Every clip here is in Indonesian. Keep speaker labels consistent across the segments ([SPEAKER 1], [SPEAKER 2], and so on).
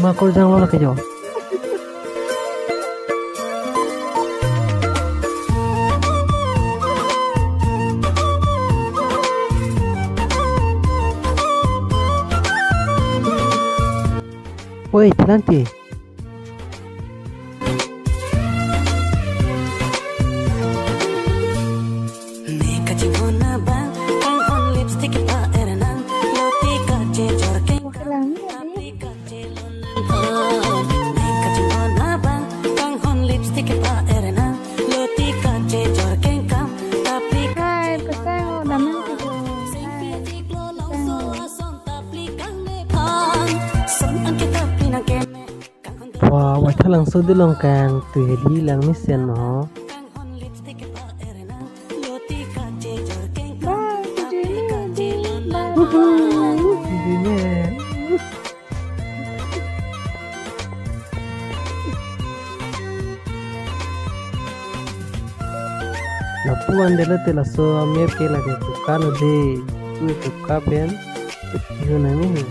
[SPEAKER 1] makor jang lo ke jo. Woi, nanti. Wow, wajah langsung dilongkang tuh di lang misen no. Lapuan dela tela so mer ke lage tu kalo de tu ka ben yo na ni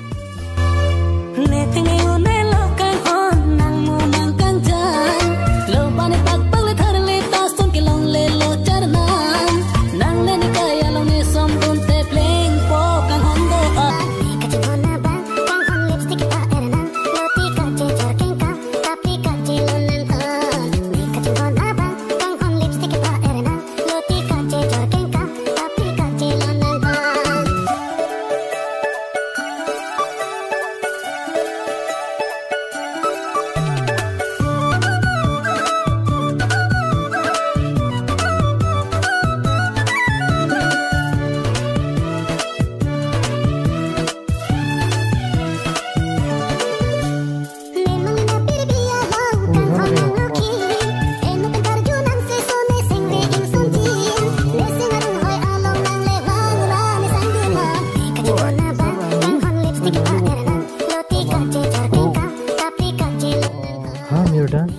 [SPEAKER 1] dan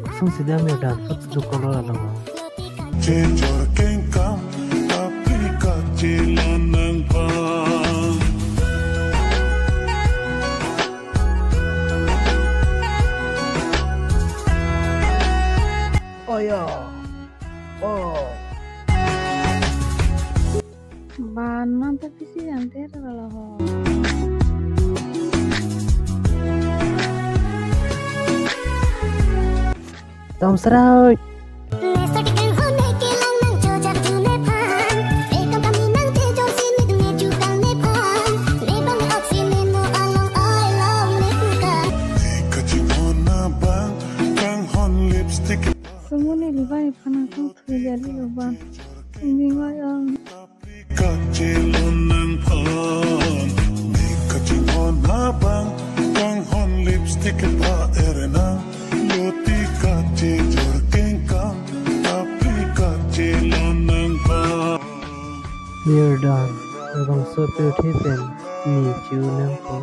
[SPEAKER 1] langsung sudah dan foto kolor ada mau. Oh ya, oh.
[SPEAKER 2] Mana tapi sih nanti kalau.
[SPEAKER 1] Tom Serau.
[SPEAKER 2] Semua nih liban panas tuh jadi liban. Ini yang
[SPEAKER 1] We're done. Abang sopir tipen ni ciu nang ko.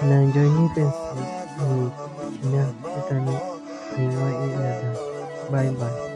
[SPEAKER 1] Nang joy ni pensi ni cina kita ni ngoi ina. Bye bye.